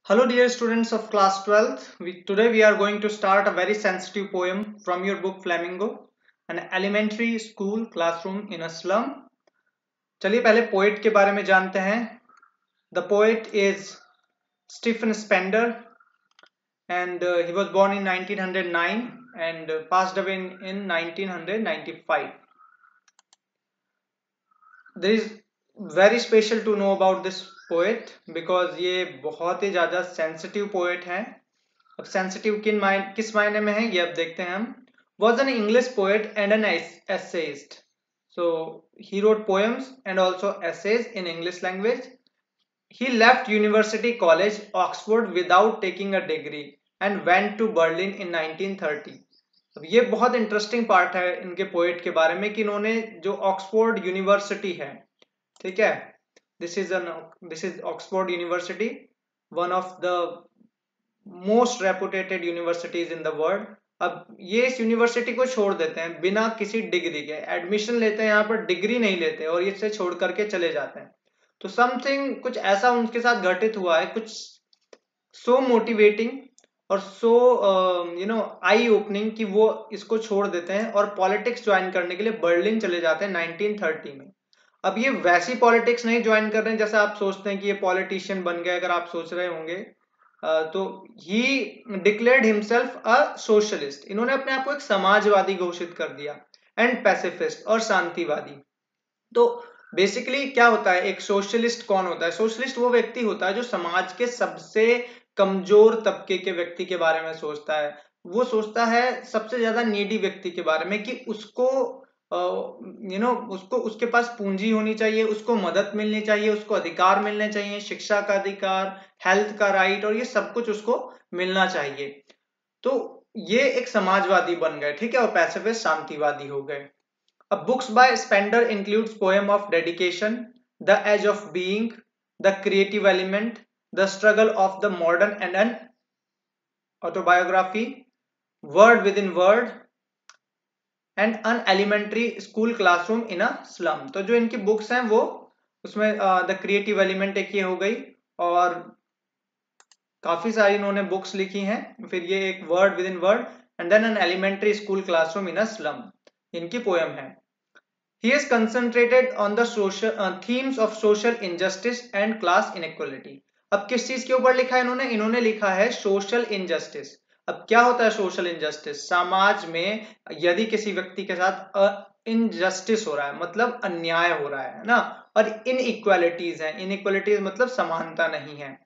Hello dear students of class 12th. Today we are going to start a very sensitive poem from your book Flamingo, an elementary school classroom in a slum. चलिए पहले poet के बारे में जानते हैं. The poet is Stephen Spender and he was born in 1909 and passed away in 1995. There is very special to know about this poet because ये बहुत ही ज़्यादा sensitive poet हैं. अब सेंसिटिव किस मायने में है ये अब देखते हैं हम. Was an English poet and an essayist. So he wrote poems and also essays in English language. He left University College Oxford without taking a degree and went to Berlin in 1930. अब ये बहुत interesting part है इनके poet के बारे में कि इन्होंने जो ऑक्सफोर्ड यूनिवर्सिटी है, ठीक है, this is Oxford university, one of the most reputed universities in the world. अब ये इस यूनिवर्सिटी को छोड़ देते हैं बिना किसी डिग्री के. एडमिशन लेते हैं यहाँ पर, डिग्री नहीं लेते और इसे छोड़ करके चले जाते हैं. तो समथिंग कुछ ऐसा उनके साथ घटित हुआ है, कुछ सो मोटिवेटिंग और सो आई ओपनिंग कि वो इसको छोड़ देते हैं और पॉलिटिक्स ज्वाइन करने के लिए बर्लिन चले जाते हैं 1930 में. अब ये वैसी पॉलिटिक्स नहीं ज्वाइन कर रहे हैं जैसा आप सोचते हैं कि ये पॉलिटिशियन बन गए, अगर आप सोच रहे होंगे. तो ही डिक्लेयर्ड हिमसेल्फ अ सोशलिस्ट. इन्होंने अपने आप को एक समाजवादी घोषित कर दिया एंड पैसिफिस्ट और शांतिवादी. तो बेसिकली क्या होता है, एक सोशलिस्ट कौन होता है? सोशलिस्ट वो व्यक्ति होता है जो समाज के सबसे कमजोर तबके के व्यक्ति के बारे में सोचता है. वो सोचता है सबसे ज्यादा नीडी व्यक्ति के बारे में कि उसको उसको उसके पास पूंजी होनी चाहिए, उसको मदद मिलनी चाहिए, उसको अधिकार मिलने चाहिए, शिक्षा का अधिकार, हेल्थ का राइट, और ये सब कुछ उसको मिलना चाहिए. तो ये एक समाजवादी बन गए, ठीक है, और पैसिफिस्ट शांतिवादी हो गए. अब books by Spender includes poem of dedication, the edge of being, the creative element, the struggle of the modern and an autobiography, world within world and an elementary school classroom in a slum. तो जो इनकी books हैं वो उसमें the creative element एक ये हो गई और काफी सारी इन्होंने बुक्स लिखी हैं. फिर ये एक world within world and then an elementary school classroom in a slum इनकी पोएम है. He has concentrated on the social themes of social injustice and class inequality. अब किस चीज के ऊपर लिखा है इन्होंने? इन्होंने लिखा है सोशल इनजस्टिस. अब क्या होता है सोशल इनजस्टिस? समाज में यदि किसी व्यक्ति के साथ इनजस्टिस हो रहा है, मतलब अन्याय हो रहा है ना, और इनइक्वालिटीज है. इनइक्वालिटीज मतलब समानता नहीं है,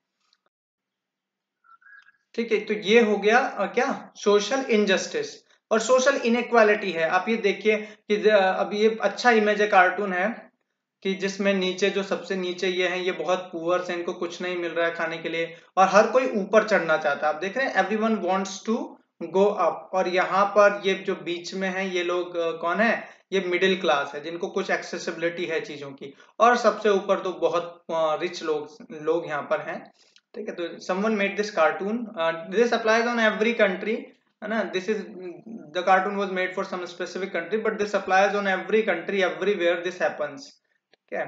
ठीक है. तो ये हो गया क्या, सोशल इनजस्टिस. और सोशल इनइक्वालिटी है. आप ये देखिए कि अब ये अच्छा इमेज है, कार्टून है कि जिसमें नीचे जो सबसे नीचे ये हैं, ये बहुत पुअर से, इनको कुछ नहीं मिल रहा है खाने के लिए और हर कोई ऊपर चढ़ना चाहता है. आप देख रहे हैं, everyone wants to go up. और यहाँ पर ये जो बीच में है ये लोग कौन है? ये मिडिल क्लास है जिनको कुछ एक्सेसिबिलिटी है चीजों की. और सबसे ऊपर तो बहुत रिच लोग यहाँ पर हैं, ठीक है. तो someone made this cartoon. This applies on every country, है ना. This is the cartoon was made for some specific country, but this applies on every country, everywhere this happens, ठीक है.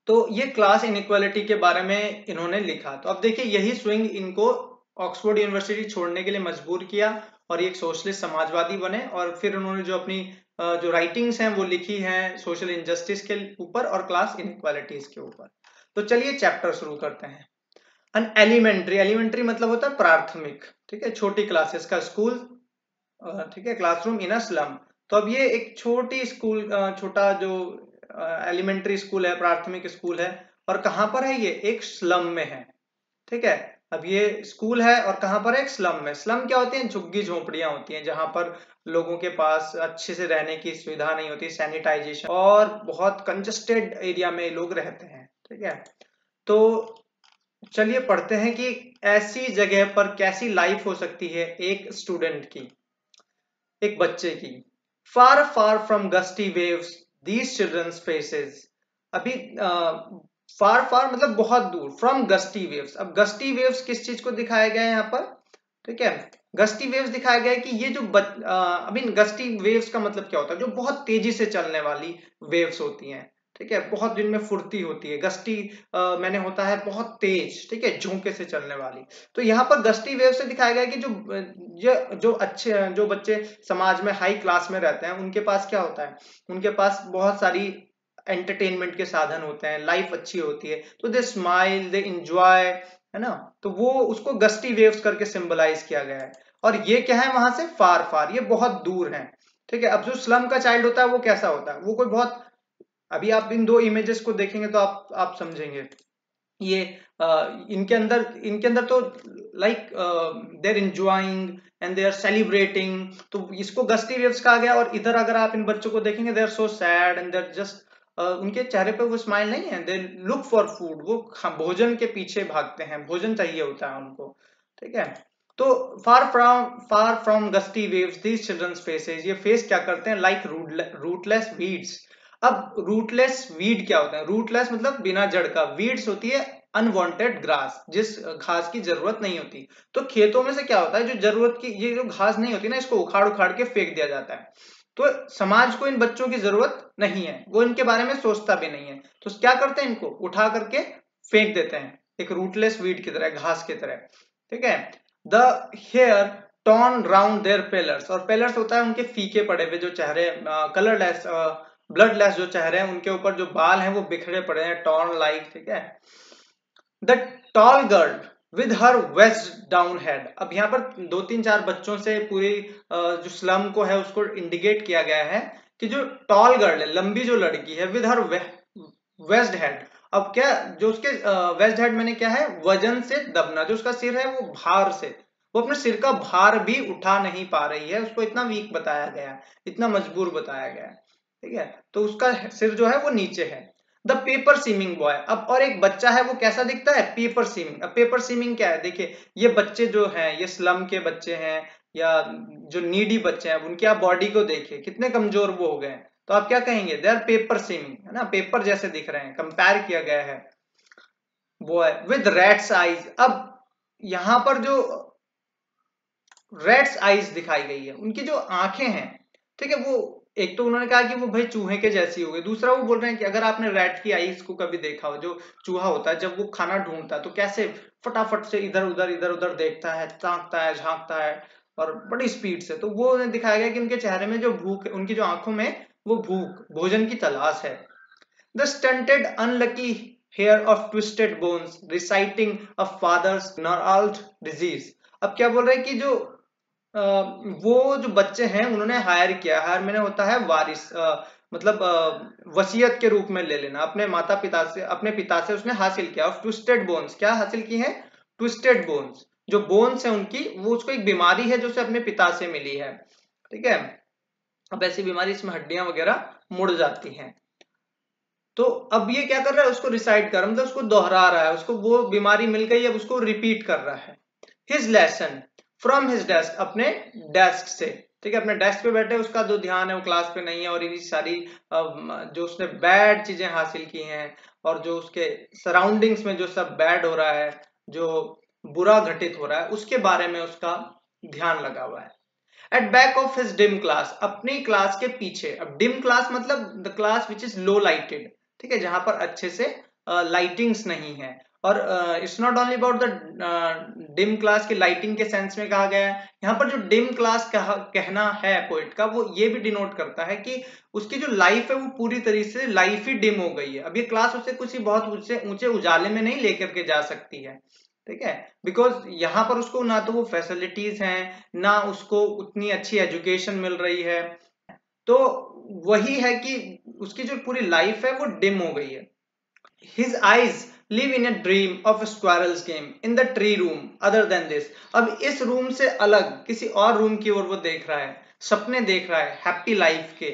तो ये क्लास इनइक्वालिटी के बारे में इन्होंने लिखा. तो अब देखिए यही स्विंग इनको ऑक्सफोर्ड यूनिवर्सिटी छोड़ने के लिए मजबूर किया और ये एक सोशलिस्ट समाजवादी बने. और फिर उन्होंने जो अपनी जो राइटिंग्स हैं वो लिखी हैं सोशल इनजस्टिस के ऊपर और क्लास इनइक्वालिटीज के ऊपर. तो चलिए चैप्टर शुरू करते हैं. अन एलिमेंट्री, एलिमेंट्री मतलब होता है प्राथमिक, ठीक है, छोटी क्लासेस का स्कूल, ठीक है, क्लासरूम इन अ स्लम. तो अब ये एक छोटी स्कूल, छोटा जो एलिमेंट्री स्कूल है, प्राथमिक स्कूल है, और कहां पर है? ये एक स्लम में है, ठीक है. अब ये स्कूल है और कहां पर है? एक स्लम में. स्लम क्या होती है? झुग्गी झोपड़ियां होती हैं जहां पर लोगों के पास अच्छे से रहने की सुविधा नहीं होती, सैनिटाइजेशन, और बहुत कंजस्टेड एरिया में लोग रहते हैं, ठीक है. तो चलिए पढ़ते हैं कि ऐसी जगह पर कैसी लाइफ हो सकती है एक स्टूडेंट की, एक बच्चे की. Far far from gusty waves these children's faces. अभी फार फार मतलब बहुत दूर, फ्रॉम गस्टी वेव्स. अब गस्टी वेव्स किस चीज को दिखाया गया है यहाँ पर? ठीक है, गस्टी वेव्स दिखाया गया है कि ये जो अभी गस्टी वेव्स का मतलब क्या होता है? जो बहुत तेजी से चलने वाली वेव्स होती हैं, ठीक है, बहुत दिन में फुर्ती होती है, गस्टी मैंने होता है बहुत तेज, ठीक है, झोंके से चलने वाली। तो यहाँ पर गस्टी वेव से दिखाया गया कि जो बच्चे समाज में हाई क्लास में रहते हैं उनके पास क्या होता है, उनके पास बहुत सारी एंटरटेनमेंट के साधन होते हैं, लाइफ अच्छी होती है, तो दे स्माइल, दे इंजॉय, है ना। तो वो उसको गस्टी वेव्स करके सिंबलाइज किया गया है। और ये क्या है, वहां से फार फार, ये बहुत दूर है, ठीक है। अब जो स्लम का चाइल्ड होता है वो कैसा होता है, वो कोई बहुत, अभी आप इन दो इमेजेस को देखेंगे तो आप समझेंगे। ये इनके अंदर तो like they are enjoying and they are celebrating, तो इसको गस्टी वेव्स कहा गया। और इधर अगर आप इन बच्चों को देखेंगे, they are so sad and they are just, उनके चेहरे पे वो स्माइल नहीं है, दे लुक फॉर फूड, वो भोजन के पीछे भागते हैं, भोजन चाहिए होता है उनको, ठीक है। तो far from gusty waves these children's faces, ये फेस क्या करते हैं, लाइक रूटलेस वीड्स। अब रूटलेस वीड क्या होता है, रूटलेस मतलब बिना जड़ का, वीड्स होती है अनवांटेड ग्रास, जिस घास की जरूरत नहीं होती। तो खेतों में से क्या होता है, जो जरूरत की ये जो घास नहीं होती ना, इसको उखाड़ उखाड़ के फेंक दिया जाता है। तो समाज को इन बच्चों की जरूरत नहीं है, वो इनके बारे में सोचता भी नहीं है, तो क्या करते हैं, इनको उठा करके फेंक देते हैं, एक रूटलेस वीड की तरह, घास की तरह, ठीक है। The hair torn round their pallors, और पेलर्स होता है उनके फीके पड़े हुए जो चेहरे, कलरलेस ब्लडलेस जो चेहरे हैं, उनके ऊपर जो बाल हैं वो बिखरे पड़े हैं, टॉर्न लाइक, ठीक है। The tall girl with her weighed down head, अब यहाँ पर 2-3-4 बच्चों से पूरी जो स्लम को है उसको इंडिकेट किया गया है कि जो टॉल गर्ल है, लंबी जो लड़की है, विद हर वेस्ट हेड। अब क्या, जो उसके वेस्ट हेड मैंने क्या है, वजन से दबना, जो उसका सिर है वो भार से, वो अपने सिर का भार भी उठा नहीं पा रही है, उसको इतना वीक बताया गया है, इतना मजबूर बताया गया है, ठीक है। तो उसका सिर जो है वो नीचे है। द पेपर सीमिंग बॉय, अब और एक बच्चा है, वो कैसा दिखता है, पेपर सीमिंग। अब पेपर सीमिंग क्या है, देखिए ये बच्चे जो हैं, ये स्लम के बच्चे हैं या जो नीडी बच्चे हैं, उनकी आप बॉडी को देखिए कितने कमजोर वो हो गए हैं, तो आप क्या कहेंगे, दे आर पेपर सीमिंग, है ना, पेपर जैसे दिख रहे हैं, कंपेयर किया गया है। बॉय विद रैट्स आईज, अब यहां पर जो रेड्स आईज दिखाई गई है, उनकी जो आंखें हैं, ठीक है, वो एक तो उन्होंने कहा कि वो भाई चूहे के जैसी हो गई, दूसरा वो बोल रहे हैं कि अगर आपने रैट की आईज को कभी देखा हो, जो चूहा होता है जब वो खाना ढूंढता है तो कैसे फटाफट से इधर उधर देखता है, ताकता है, झांकता है, और बड़ी स्पीड से, तो वो दिखाया गया कि उनके चेहरे में जो भूख, उनकी जो आंखों में वो भूख, भोजन की तलाश है। The stunted unlucky heir of twisted bones reciting a father's gnarled disease, अब क्या बोल रहे हैं कि जो वो जो बच्चे हैं उन्होंने हायर किया, हायर मैंने होता है वारिस, मतलब वसीयत के रूप में ले लेना, अपने माता पिता से, अपने पिता से उसने हासिल किया। और ट्विस्टेड बोन्स क्या हासिल की है, ट्विस्टेड बोन्स, जो बोन्स है उनकी, वो उसको एक बीमारी है जो उसे अपने पिता से मिली है, ठीक है। अब ऐसी बीमारी, इसमें हड्डियां वगैरह मुड़ जाती हैं। तो अब ये क्या कर रहा है, उसको रिसाइड कर, मतलब उसको दोहरा रहा है, उसको वो बीमारी मिल गई, अब उसको रिपीट कर रहा है। His lesson from his desk, अपने डेस्क से, ठीक है, अपने डेस्क पे बैठे, उसका जो ध्यान है वो क्लास पे नहीं है, और इन्हीं सारी जो उसने बैड चीजें हासिल की हैं, और जो उसके सराउंडिंग्स में जो सब बैड हो रहा है, जो बुरा घटित हो रहा है, उसके बारे में उसका ध्यान लगा हुआ है। At back of his dim class, अपनी क्लास के पीछे, अब डिम क्लास मतलब the class which is low lighted, ठीक है, जहां पर अच्छे से लाइटिंग्स नहीं है। और it's not only about the dim class की लाइटिंग के सेंस में कहा गया है, यहाँ पर जो डिम क्लास कहना है पोइट का, वो ये भी डिनोट करता है कि उसकी जो लाइफ है वो पूरी तरीके से लाइफ ही डिम हो गई है। अब ये क्लास उसे कुछ ही बहुत ऊंचे उजाले में नहीं लेकर के जा सकती है, ठीक है, बिकॉज यहाँ पर उसको ना तो वो फैसिलिटीज हैं, ना उसको उतनी अच्छी एजुकेशन मिल रही है, तो वही है कि उसकी जो पूरी लाइफ है वो डिम हो गई है। His eyes live in a dream of a squirrel's game in the tree room other than this, अब इस रूम से अलग किसी और रूम की ओर वो देख रहा है, सपने देख रहा है हैप्पी लाइफ के,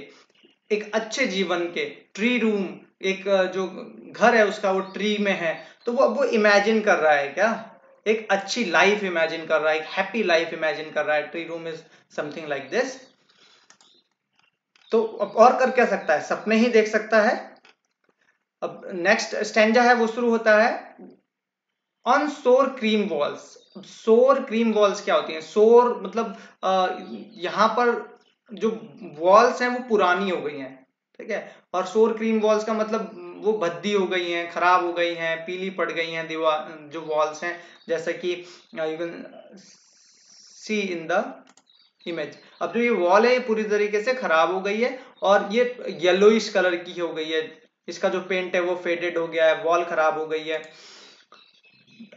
एक अच्छे जीवन के, ट्री रूम, एक जो घर है उसका वो ट्री में है, तो वो इमेजिन कर रहा है क्या, एक अच्छी लाइफ इमेजिन कर रहा है, एक हैप्पी लाइफ इमेजिन कर रहा है, tree room is something like this. तो अब और कर क्या सकता है, सपने ही देख सकता है। अब नेक्स्ट स्टैंजा है वो शुरू होता है ऑन सोर क्रीम वॉल्स। सोर क्रीम वॉल्स क्या होती हैं, सोर मतलब यहाँ पर जो वॉल्स हैं वो पुरानी हो गई हैं, ठीक है। और सोर क्रीम वॉल्स का मतलब वो भद्दी हो गई हैं, खराब हो गई हैं, पीली पड़ गई हैं दीवार जो वॉल्स हैं, जैसा कि you can see in the image. अब जो ये वॉल है ये पूरी तरीके से खराब हो गई है और ये येलोइश कलर की हो गई है, इसका जो पेंट है वो फेडेड हो गया है, वॉल खराब हो गई है।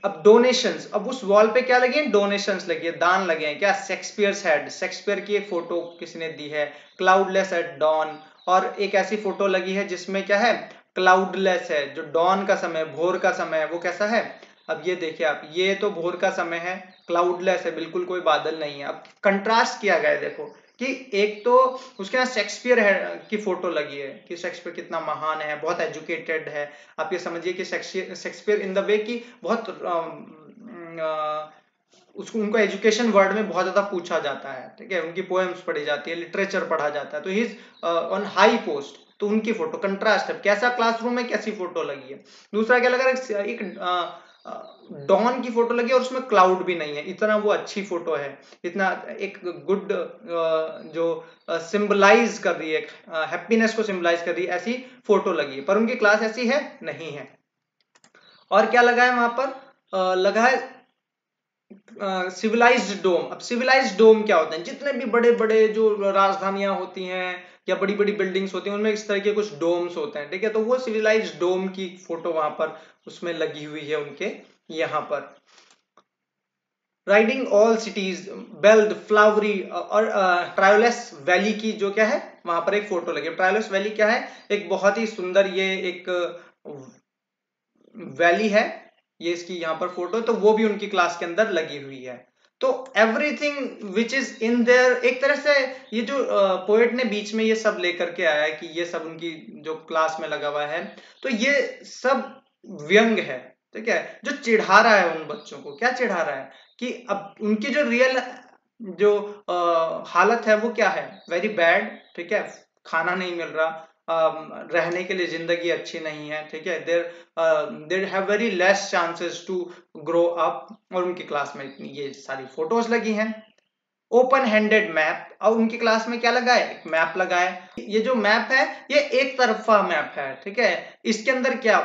अब डोनेशंस, अब उस वॉल पे क्या लगे हैं, डोनेशंस लगी है, दान लगे हैं। क्या, शेक्सपियर्स हेड, शेक्सपियर की एक फोटो किसी ने दी है, क्लाउडलेस एट डॉन, और एक ऐसी फोटो लगी है जिसमें क्या है, क्लाउडलेस है, जो डॉन का समय, भोर का समय है, वो कैसा है। अब ये देखिए आप, ये तो भोर का समय है, क्लाउडलेस है, बिल्कुल कोई बादल नहीं है। अब कंट्रास्ट किया गया है, देखो कि एक तो उसके यहाँ शेक्सपियर की फोटो लगी है कि शेक्सपियर कितना महान है, बहुत एजुकेटेड है। आप ये समझिए कि शेक्सपियर इन द वे की बहुत उसको, उनको एजुकेशन वर्ड में बहुत ज्यादा पूछा जाता है, ठीक है, उनकी पोएम्स पढ़ी जाती है, लिटरेचर पढ़ा जाता है, तो he is on high post. तो उनकी फोटो कंट्रास्ट है, कैसा क्लासरूम है, कैसी फोटो लगी है। दूसरा क्या लगा, एक डॉन की फोटो लगी है और उसमें क्लाउड भी नहीं है, इतना वो अच्छी फोटो है, इतना एक गुड जो सिंबलाइज कर रही है, हैप्पीनेस को सिंबलाइज कर रही है, ऐसी फोटो लगी है, पर उनकी क्लास ऐसी है नहीं है। और क्या लगा है वहां पर, लगा है सिविलाइज्ड डोम। अब सिविलाइज्ड डोम क्या होते हैं, जितने भी बड़े बड़े जो राजधानियां होती हैं या बड़ी बड़ी बिल्डिंग्स होती हैं, उनमें इस तरह के कुछ डोम्स होते हैं, ठीक है, तो वो सिविलाइज्ड डोम की फोटो वहां पर उसमें लगी हुई है उनके यहाँ पर। राइडिंग ऑल सिटीज, बेल्ड, फ्लावरी, और ट्रायोलेस वैली की जो क्या है वहां पर एक फोटो लगी है। ट्रायोलेस वैली क्या है, एक बहुत ही सुंदर ये एक वैली है, ये इसकी यहाँ पर फोटो, तो वो भी उनकी क्लास के अंदर लगी हुई है। तो everything which is in their, एक तरह से ये जो पोएट ने बीच में ये सब लेकर के आया है कि ये सब उनकी जो क्लास में लगा हुआ है, तो ये सब व्यंग है, ठीक है, जो चिढ़ा रहा है उन बच्चों को। क्या चिढ़ा रहा है कि अब उनकी जो रियल जो हालत है वो क्या है, वेरी बैड, ठीक है, खाना नहीं मिल रहा, रहने के लिए जिंदगी अच्छी नहीं है, ठीक है, there have very less chances to grow up, और उनकी क्लास में इतनी ये सारी फोटोज लगी हैं। ओपन हैंडेड मैप, और उनकी क्लास में क्या लगा है, एक मैप लगा है। ये जो मैप है ये एक तरफा मैप है, ठीक है, इसके अंदर क्या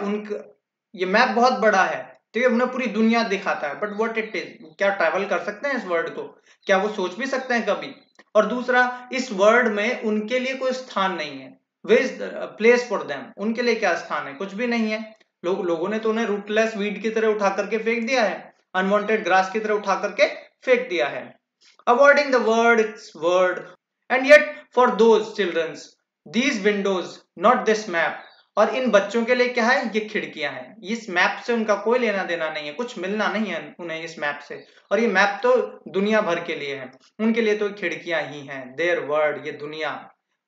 ये मैप बहुत बड़ा है, ठीक है, उन्हें पूरी दुनिया दिखाता है, बट व्हाट इट इज, क्या ट्रैवल कर सकते हैं इस वर्ल्ड को, क्या वो सोच भी सकते हैं कभी। और दूसरा, इस वर्ल्ड में उनके लिए कोई स्थान नहीं है, way is place for them, उनके लिए क्या स्थान है, कुछ भी नहीं है। लोगों ने तो उन्हें रूटलेस वीड की तरह उठा करके फेंक दिया है, अनवांटेड ग्रास की तरह उठा करके फेंक दिया है। Avoiding the word its word, and yet for those children's these windows not this map, और इन बच्चों के लिए क्या है, ये खिड़कियां हैं, इस मैप से उनका कोई लेना देना नहीं है, कुछ मिलना नहीं है उन्हें इस मैप से, और ये मैप तो दुनिया भर के लिए है, उनके लिए तो खिड़कियां ही हैं, देयर वर्ल्ड, ये दुनिया,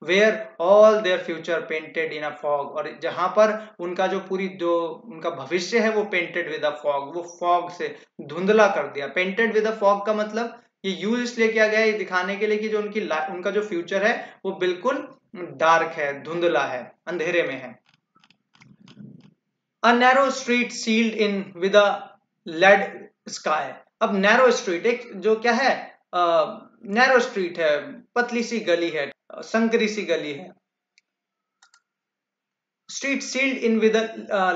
where all their future painted in a fog, और जहां पर उनका जो पूरी जो उनका भविष्य है वो पेंटेड विद अ फॉग, वो फॉग से धुंधला कर दिया। पेंटेड विद अ फॉग का मतलब ये यूज इसलिए किया गया है, ये दिखाने के लिए कि जो उनका जो फ्यूचर है वो बिल्कुल डार्क है, धुंधला है, अंधेरे में है। A narrow street sealed in with a lead sky। अब नैरो स्ट्रीट, एक जो क्या है, नैरो स्ट्रीट है, पतली सी गली है, संकरी सी गली है। Street sealed in with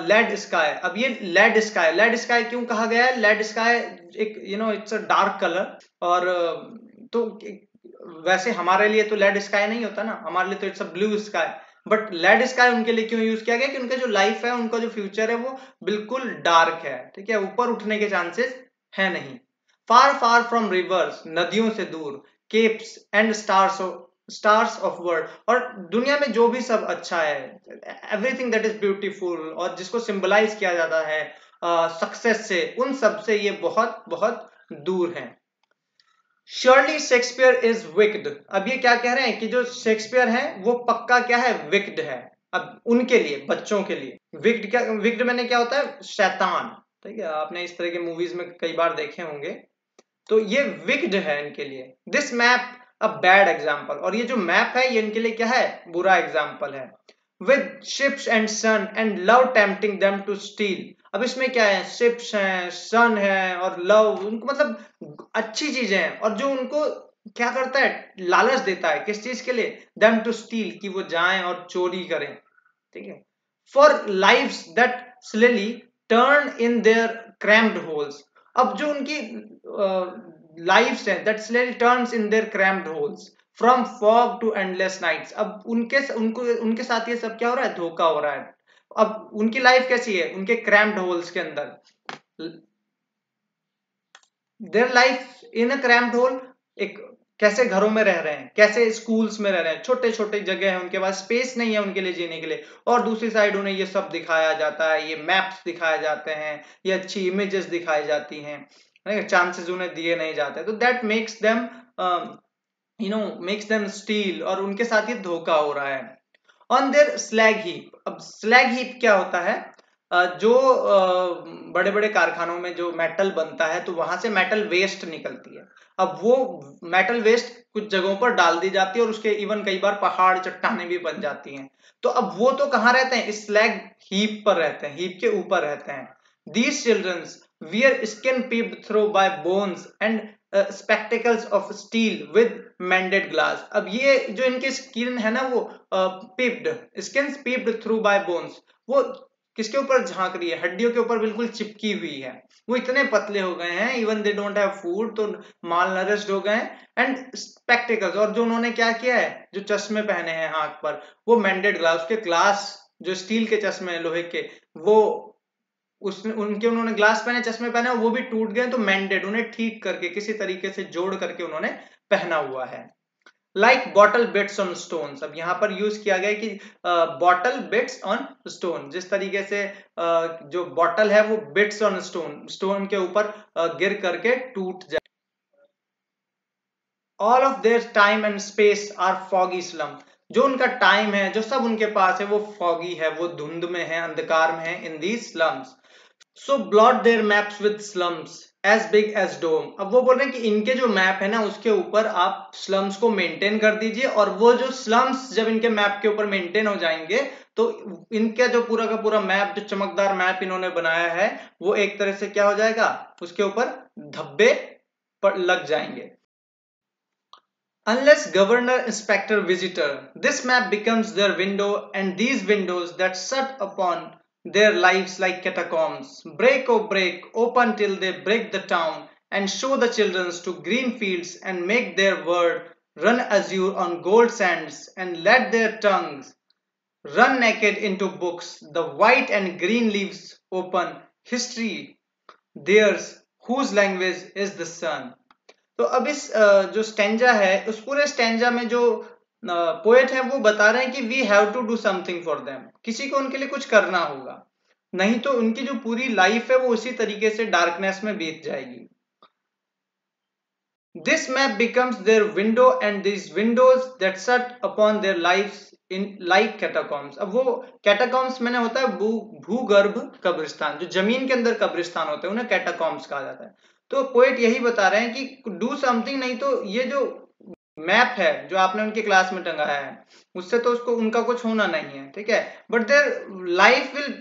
lead sky. अब ये लेड स्काई, लेड स्काई क्यों कहा गया है, लेड स्काई एक इट्स अ डार्क कलर, और तो वैसे हमारे लिए तो लेड स्काई नहीं होता ना, हमारे लिए तो it's a blue sky, but lead sky उनके लिए क्यों यूज किया गया कि उनका जो लाइफ है, उनका जो फ्यूचर है वो बिल्कुल डार्क है, ठीक है, ऊपर उठने के चांसेस है नहीं। फार फार फ्रॉम रिवर्स, नदियों से दूर, keeps and stars of world, और दुनिया में जो भी सब अच्छा है, एवरीथिंग दैट इज ब्यूटीफुल, और जिसको सिंबलाइज किया जाता है सक्सेस से, उन सब से ये बहुत बहुत दूर है। Surely Shakespeare is wicked. अब ये क्या कह रहे हैं कि जो शेक्सपियर है वो पक्का क्या है, विक्ड है। अब उनके लिए, बच्चों के लिए विक्ड, क्या विक्ड मैंने क्या होता है, शैतान, ठीक है, आपने इस तरह के मूवीज में कई बार देखे होंगे, तो ये विक्ड है इनके लिए। This map a bad example, और ये जो मैप है ये इनके लिए क्या है, बुरा एग्जाम्पल है। With ships and sun and love tempting them to steal. अब इसमें क्या है, शिप्स हैं, सन है और लव, उनको मतलब अच्छी चीजें हैं, और जो उनको क्या करता है, लालच देता है, किस चीज के लिए, देम टू स्टील, कि वो जाएं और चोरी करें, ठीक है, for lives that slyly turn in their cramped holes. अब जो उनकी लाइव्स हैं that slyly turns in their cramped holes from fog to endless nights, अब उनके साथ ये सब क्या हो रहा है, धोखा हो रहा है। अब उनकी लाइफ कैसी है, उनके क्रैम्ड होल्स के अंदर, their life in a crammed hole, एक कैसे घरों में रह रहे हैं, कैसे स्कूल्स में रह रहे हैं, छोटे छोटे जगह है, उनके पास स्पेस नहीं है उनके लिए जीने के लिए, और दूसरी साइड उन्हें ये सब दिखाया जाता है, ये मैप्स दिखाए जाते हैं, ये अच्छी इमेजेस दिखाई जाती हैं, चांसेस उन्हें दिए नहीं जाते, तो that makes them makes them steel, और उनके साथ ये धोखा हो रहा है। ऑन देयर स्लैग हीप, अब स्लैग हीप क्या होता है, जो बड़े बड़े कारखानों में जो मेटल बनता है तो वहां से मेटल वेस्ट निकलती है, अब वो मेटल वेस्ट कुछ जगहों पर डाल दी जाती है और उसके इवन कई बार पहाड़ चट्टाने भी बन जाती हैं, तो अब वो तो कहाँ रहते हैं, इस स्लैग हीप पर रहते हैं, हीप के ऊपर रहते हैं। These children's wear skin peeped through by bones and spectacles of steel with mended glass, अब ये जो इनकी स्किन है ना वो peeped, skin peeped through by bones, वो किसके ऊपर झांक रही है, हड्डियों के ऊपर बिल्कुल चिपकी हुई है, वो इतने पतले हो गए हैं, even they don't have food, तो माल नरिश्ड हो गए हैं। एंड स्पेक्टिकल्स, और जो उन्होंने क्या किया है, जो चश्मे पहने हैं आंख पर, वो मेंडेड ग्लास, उसके ग्लास जो स्टील के चश्मे हैं लोहे के, वो उन्होंने ग्लास पहने, चश्मे पहने, वो भी टूट गए, तो मेंडेड, उन्हें ठीक करके किसी तरीके से जोड़ करके उन्होंने पहना हुआ है। Like bottle beads on stones, अब यहाँ पर यूज किया गया कि बॉटल बिट्स ऑन स्टोन, जिस तरीके से जो बॉटल है वो बिट्स ऑन स्टोन, स्टोन के ऊपर गिर करके टूट जाए। All of their time and space are foggy slum, जो उनका टाइम है, जो सब उनके पास है, वो फॉगी है, वो धुंध में है, अंधकार में है, in these slums. So blot their maps with slums as big as doom, अब वो बोल रहे हैं कि इनके जो मैप है ना उसके ऊपर आप स्लम्स को मेंटेन कर दीजिए, और वो जो स्लम्स जब इनके मैप के ऊपर मेंटेन हो जाएंगे तो इनका जो पूरा का पूरा मैप, जो चमकदार मैप इन्होंने बनाया है, वो एक तरह से क्या हो जाएगा, उसके ऊपर धब्बे लग जाएंगे। Unless governor, inspector, visitor, this map becomes their window, and these windows that shut upon their lives like catacombs, break, oh break, open till they break the town, and show the children to green fields, and make their word run azure on gold sands, and let their tongues run naked into books, the white and green leaves open, history theirs, whose language is the sun। तो अब इस जो stanza है, उस पूरे stanza में जो poet है वो बता रहे हैं कि we have to do something for them, किसी को उनके लिए कुछ करना होगा, नहीं तो उनकी जो पूरी लाइफ है वो उसी तरीके से डार्कनेस में बीत जाएगी। This map becomes their window and this windows that shut upon their lives in like catacombs, अब वो कैटाकॉम्स मैंने होता है भूगर्भ कब्रिस्तान, जो जमीन के अंदर कब्रिस्तान होते हैं उन्हें कैटाकॉम्स कहा जाता है। तो पोएट यही बता रहे हैं कि डू समथिंग, नहीं तो ये जो मैप है जो आपने उनके क्लास में टंगाया है उससे तो उसको उनका कुछ होना नहीं है, ठीक है, but their life will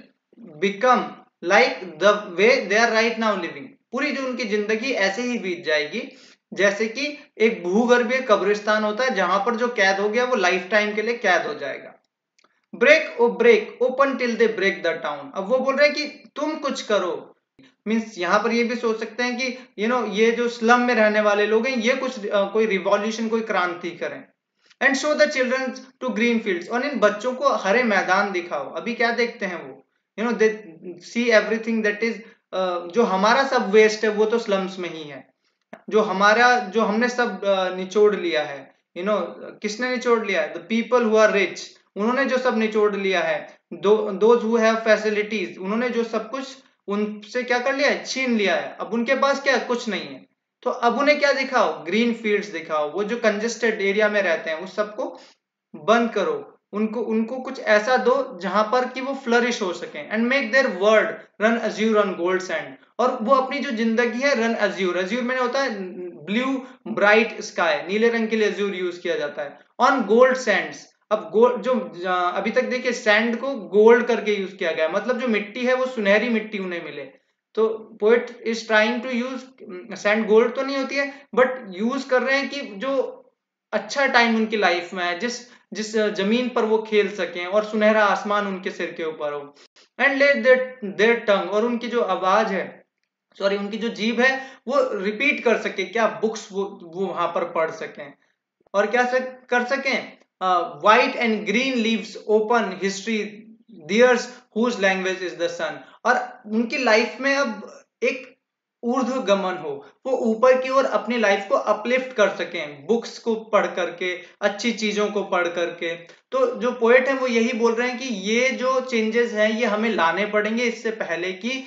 become like the way they are right now living, पूरी जो उनकी जिंदगी ऐसे ही बीत जाएगी जैसे कि एक भूगर्भीय कब्रिस्तान होता है जहां पर जो कैद हो गया वो लाइफ टाइम के लिए कैद हो जाएगा। Break O break open till they break the town, अब वो बोल रहे हैं कि तुम कुछ करो, मीन्स यहाँ पर ये भी सोच सकते हैं कि ये जो स्लम में रहने वाले लोग हैं ये कुछ कोई रिवॉल्यूशन, कोई क्रांति करें। And show the children to green fields, और इन बच्चों को हरे मैदान दिखाओ। अभी क्या देखते हैं वो, दे सी एवरीथिंग दैट इज, जो हमारा सब वेस्ट है वो तो स्लम्स में ही है, जो हमने सब निचोड़ लिया है, किसने निचोड़ लिया है, the people who are rich, उन्होंने जो सब निचोड़ लिया है, दोज हु हैव फैसिलिटीज, उन्होंने जो सब कुछ उनसे क्या कर लिया है, छीन लिया है, अब उनके पास क्या है, कुछ नहीं है, तो अब उन्हें क्या दिखाओ, ग्रीन फील्ड्स दिखाओ, वो जो कंजेस्टेड एरिया में रहते हैं उस सबको बंद करो, उनको उनको कुछ ऐसा दो जहां पर कि वो फ्लरिश हो सके, and make their word run azure on gold sand, और वो अपनी जो जिंदगी है रन अज्यूर, अज्यूर मैंने होता है ब्लू ब्राइट स्काई, नीले रंग के लिए अज्यूर यूज किया जाता है, ऑन गोल्ड सैंड्स, अब गोल्ड जो अभी तक देखिए सैंड को गोल्ड करके यूज किया गया, मतलब जो मिट्टी है वो सुनहरी मिट्टी उन्हें मिले, तो poet is trying to use sand gold तो नहीं होती है, बट यूज कर रहे हैं कि जो अच्छा टाइम उनकी लाइफ में है, जिस जिस जमीन पर वो खेल सकें और सुनहरा आसमान उनके सिर के ऊपर हो। एंड लेट देयर टंग, और उनकी जो आवाज है, सॉरी उनकी जो जीभ है, वो रिपीट कर सके, क्या बुक्स वो वहां पर पढ़ सकें, और क्या कर सकें, white and green leaves open history theirs whose language is the sun. और उनकी लाइफ में अब एक ऊर्ध्व गमन हो, वो ऊपर की ओर अपनी लाइफ को अपलिफ्ट कर सकें, बुक्स को पढ़ करके, अच्छी चीजों को पढ़ करके। तो जो पोएट है वो यही बोल रहे हैं कि ये जो चेंजेस हैं ये हमें लाने पड़ेंगे इससे पहले कि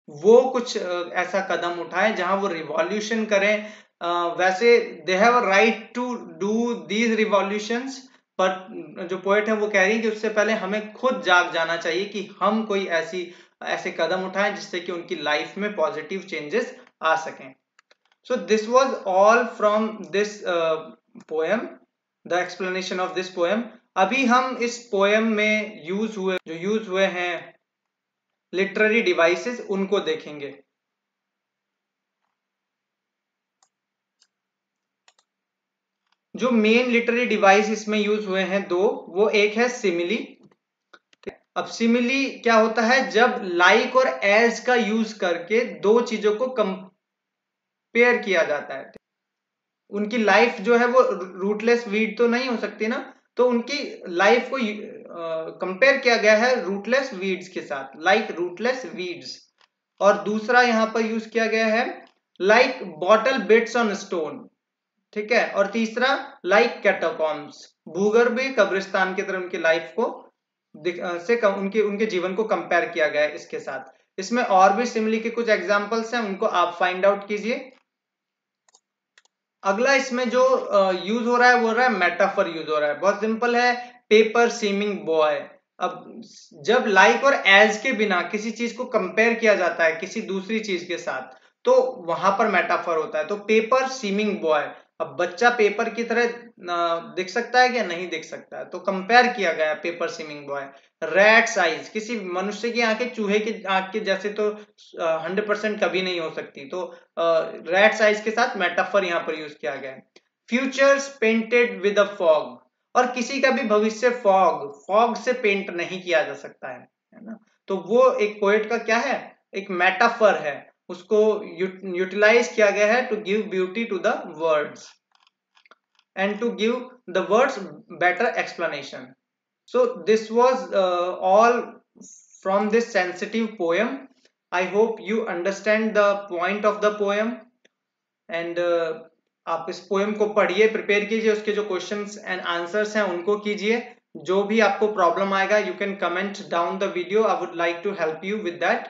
वो कुछ ऐसा कदम उठाए जहां वो रिवॉल्यूशन करें। वैसे they have a right to do these revolutions, पर जो पोएट है वो कह रही है कि उससे पहले हमें खुद जाग जाना चाहिए कि हम कोई ऐसे कदम उठाएं जिससे कि उनकी लाइफ में पॉजिटिव चेंजेस आ सकें। So this was all from this poem, the explanation of this poem. अभी हम इस पोएम में यूज हुए हैं लिटरेरी डिवाइसेस, उनको देखेंगे। जो मेन लिटरेरी डिवाइस इसमें यूज हुए हैं दो, वो एक है सिमिली। अब सिमिली क्या होता है, जब लाइक और एज का यूज करके दो चीजों को कंपेयर किया जाता है। उनकी लाइफ जो है वो रूटलेस वीड तो नहीं हो सकती ना, तो उनकी लाइफ को कंपेयर किया गया है रूटलेस वीड्स के साथ, लाइक रूटलेस वीड्स। और दूसरा यहां पर यूज किया गया है like bottle beads on stone, ठीक है। और तीसरा लाइक कैटाकॉम्स, भूगर्भीय कब्रिस्तान की तरह उनकी लाइफ को उनके उनके जीवन को कंपेयर किया गया है इसके साथ। इसमें और भी सिमिली के कुछ एग्जांपल्स हैं, उनको आप फाइंड आउट कीजिए। अगला इसमें जो यूज हो रहा है वो हो रहा है मेटाफर यूज हो रहा है, बहुत सिंपल है, पेपर सीमिंग बॉय। अब जब लाइक और एज के बिना किसी चीज को कंपेयर किया जाता है किसी दूसरी चीज के साथ, तो वहां पर मेटाफर होता है। तो पेपर सीमिंग बॉय, अब बच्चा पेपर की तरह दिख सकता है क्या, नहीं दिख सकता है, तो कंपेयर किया गया paper seeming boy. Rat's eyes, किसी मनुष्य की आंखें चूहे की आंख के जैसे तो 100% कभी नहीं हो सकती, तो रैट साइज के साथ मेटाफर यहां पर यूज किया गया है। Futures painted with a fog, और किसी का भी भविष्य फॉग से पेंट नहीं किया जा सकता है ना। तो वो एक पोएट का क्या है, एक मेटाफर है, उसको यूटिलाइज किया गया है to give beauty to the words and to give the words better explanation. So this was all from this sensitive poem. I hope you understand the point of the poem, and आप इस poem को पढ़िए, prepare कीजिए, उसके जो questions and answers हैं उनको कीजिए। जो भी आपको प्रॉब्लम आएगा you can comment down the video, I would like to help you with that.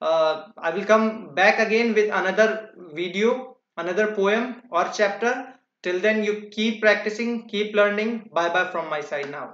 I will come back again with another video, another poem or chapter. Till then you keep practicing, keep learning. Bye bye from my side now.